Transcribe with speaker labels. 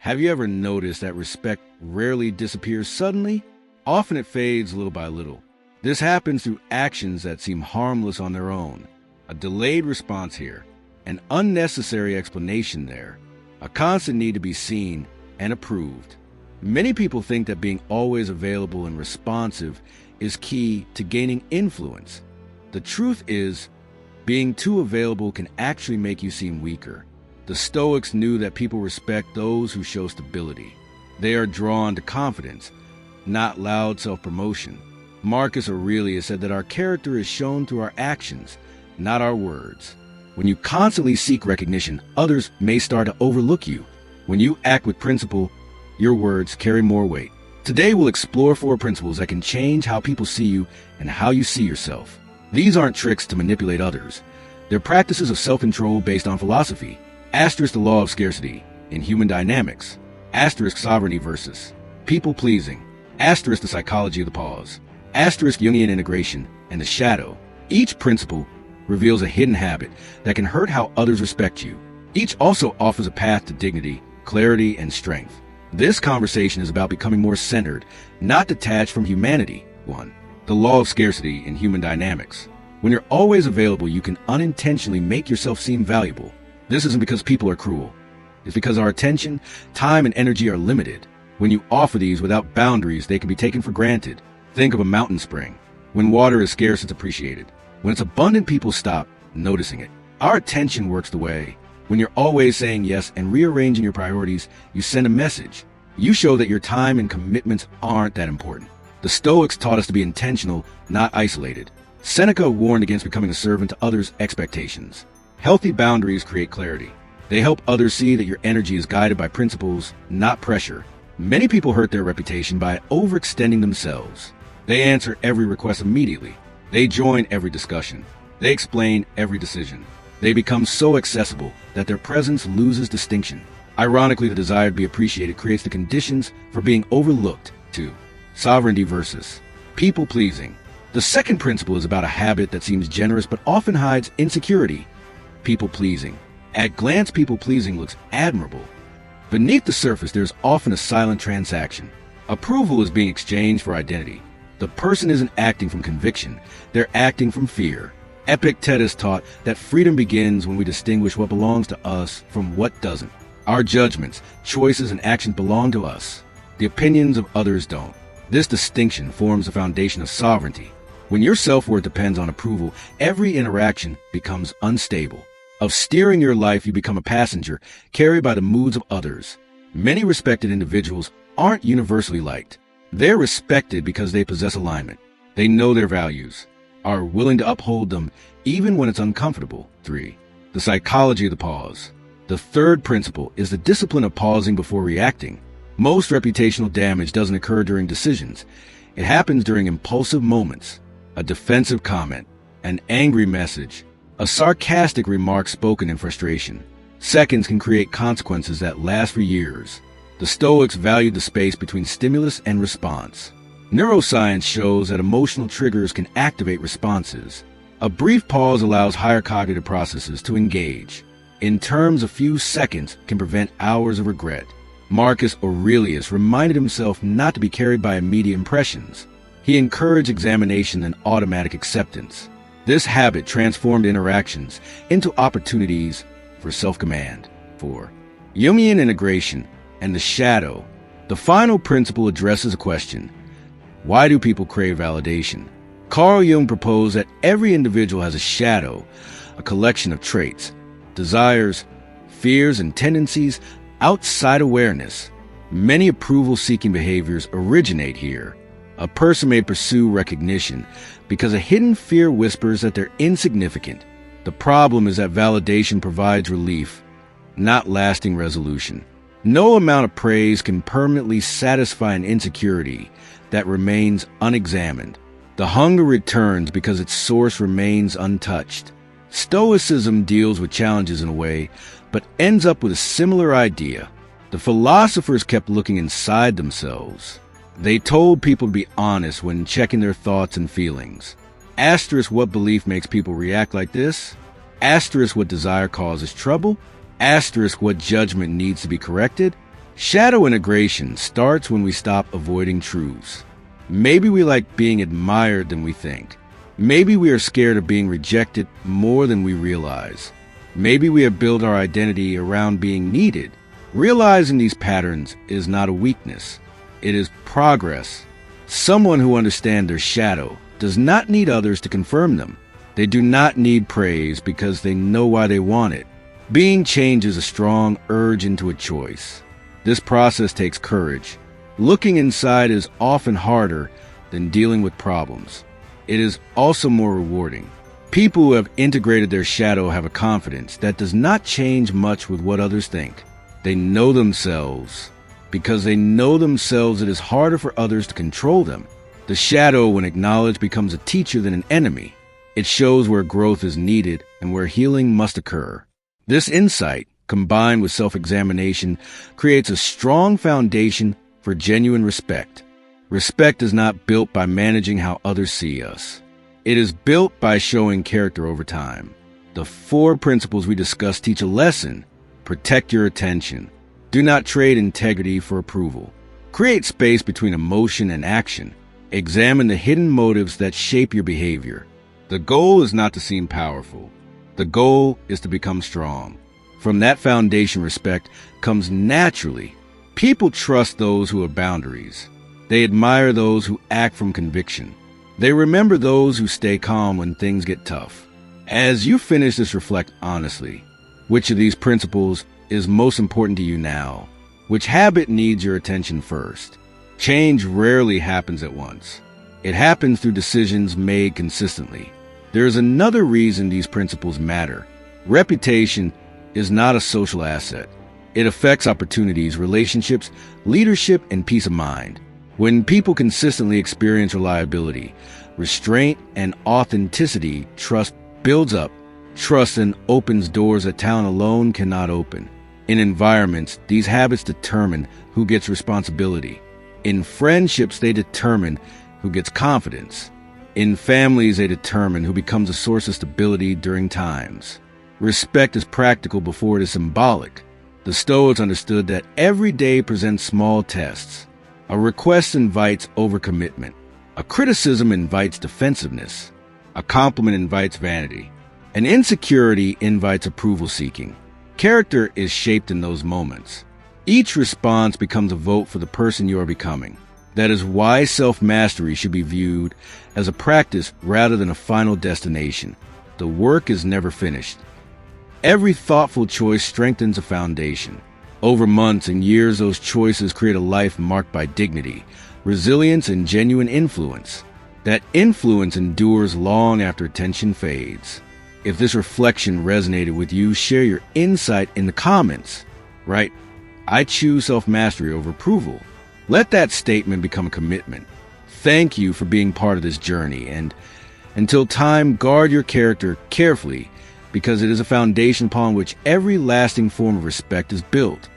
Speaker 1: Have you ever noticed that respect rarely disappears suddenly? Often it fades little by little. This happens through actions that seem harmless on their own. A delayed response here, an unnecessary explanation there, a constant need to be seen and approved. Many people think that being always available and responsive is key to gaining influence. The truth is, being too available can actually make you seem weaker. The Stoics knew that people respect those who show stability. They are drawn to confidence, not loud self-promotion. Marcus Aurelius said that our character is shown through our actions, not our words. When you constantly seek recognition, others may start to overlook you. When you act with principle, your words carry more weight. Today we'll explore 4 principles that can change how people see you and how you see yourself. These aren't tricks to manipulate others. They're practices of self-control based on philosophy. Asterisk the law of scarcity in human dynamics. Asterisk sovereignty versus people-pleasing. Asterisk the psychology of the pause. Asterisk Jungian integration and the shadow. Each principle reveals a hidden habit that can hurt how others respect you. Each also offers a path to dignity, clarity, and strength. This conversation is about becoming more centered, not detached from humanity. 1. The law of scarcity in human dynamics. When you're always available, you can unintentionally make yourself seem valuable. This isn't because people are cruel. It's because our attention, time, and energy are limited. When you offer these without boundaries, they can be taken for granted. Think of a mountain spring. When water is scarce, it's appreciated. When it's abundant, people stop noticing it. Our attention works the way. When you're always saying yes and rearranging your priorities, you send a message. You show that your time and commitments aren't that important. The Stoics taught us to be intentional, not isolated. Seneca warned against becoming a servant to others' expectations. Healthy boundaries create clarity. They help others see that your energy is guided by principles, not pressure. Many people hurt their reputation by overextending themselves. They answer every request immediately. They join every discussion. They explain every decision. They become so accessible that their presence loses distinction. Ironically, the desire to be appreciated creates the conditions for being overlooked. 2. Sovereignty versus people-pleasing. The second principle is about a habit that seems generous but often hides insecurity. People-pleasing. At glance, people-pleasing looks admirable. Beneath the surface, there's often a silent transaction. Approval is being exchanged for identity. The person isn't acting from conviction, they're acting from fear. Epictetus taught that freedom begins when we distinguish what belongs to us from what doesn't. Our judgments, choices, and actions belong to us. The opinions of others don't. This distinction forms the foundation of sovereignty. When your self-worth depends on approval, every interaction becomes unstable. Of steering your life, you become a passenger, carried by the moods of others. Many respected individuals aren't universally liked. They're respected because they possess alignment. They know their values, are willing to uphold them even when it's uncomfortable. 3. The psychology of the pause. The third principle is the discipline of pausing before reacting. Most reputational damage doesn't occur during decisions. It happens during impulsive moments. A defensive comment, an angry message, a sarcastic remark spoken in frustration. Seconds can create consequences that last for years. The Stoics valued the space between stimulus and response. Neuroscience shows that emotional triggers can activate responses. A brief pause allows higher cognitive processes to engage. In terms, a few seconds can prevent hours of regret. Marcus Aurelius reminded himself not to be carried by immediate impressions. He encouraged examination and automatic acceptance. This habit transformed interactions into opportunities for self-command. 4. Jungian integration and the shadow. The final principle addresses a question. Why do people crave validation? Carl Jung proposed that every individual has a shadow, a collection of traits, desires, fears, and tendencies outside awareness. Many approval-seeking behaviors originate here. A person may pursue recognition because a hidden fear whispers that they're insignificant. The problem is that validation provides relief, not lasting resolution. No amount of praise can permanently satisfy an insecurity that remains unexamined. The hunger returns because its source remains untouched. Stoicism deals with challenges in a way, but ends up with a similar idea. The philosophers kept looking inside themselves. They told people to be honest when checking their thoughts and feelings. Asterisk what belief makes people react like this. Asterisk what desire causes trouble. Asterisk what judgment needs to be corrected. Shadow integration starts when we stop avoiding truths. Maybe we like being admired than we think. Maybe we are scared of being rejected more than we realize. Maybe we have built our identity around being needed. Realizing these patterns is not a weakness. It is progress. Someone who understands their shadow does not need others to confirm them. They do not need praise because they know why they want it. Being changes a strong urge into a choice. This process takes courage. Looking inside is often harder than dealing with problems. It is also more rewarding. People who have integrated their shadow have a confidence that does not change much with what others think. They know themselves. Because they know themselves, it is harder for others to control them. The shadow, when acknowledged, becomes a teacher than an enemy. It shows where growth is needed and where healing must occur. This insight, combined with self-examination, creates a strong foundation for genuine respect. Respect is not built by managing how others see us. It is built by showing character over time. The 4 principles we discussed teach a lesson. Protect your attention. Do not trade integrity for approval. Create space between emotion and action. Examine the hidden motives that shape your behavior. The goal is not to seem powerful. The goal is to become strong. From that foundation, respect comes naturally. People trust those who have boundaries. They admire those who act from conviction. They remember those who stay calm when things get tough. As you finish this, reflect honestly. Which of these principles is most important to you now? Which habit needs your attention first? Change rarely happens at once. It happens through decisions made consistently. There is another reason these principles matter. Reputation is not a social asset. It affects opportunities, relationships, leadership, and peace of mind. When people consistently experience reliability, restraint, and authenticity, trust builds up. Trust then opens doors that talent alone cannot open. In environments, these habits determine who gets responsibility. In friendships, they determine who gets confidence. In families, they determine who becomes a source of stability during times. Respect is practical before it is symbolic. The Stoics understood that every day presents small tests. A request invites overcommitment. A criticism invites defensiveness. A compliment invites vanity. An insecurity invites approval-seeking. Character is shaped in those moments. Each response becomes a vote for the person you are becoming. That is why self-mastery should be viewed as a practice rather than a final destination. The work is never finished. Every thoughtful choice strengthens a foundation. Over months and years, those choices create a life marked by dignity, resilience, and genuine influence. That influence endures long after attention fades. If this reflection resonated with you, share your insight in the comments. Right? I choose self-mastery over approval. Let that statement become a commitment. Thank you for being part of this journey, and until time, guard your character carefully, because it is a foundation upon which every lasting form of respect is built.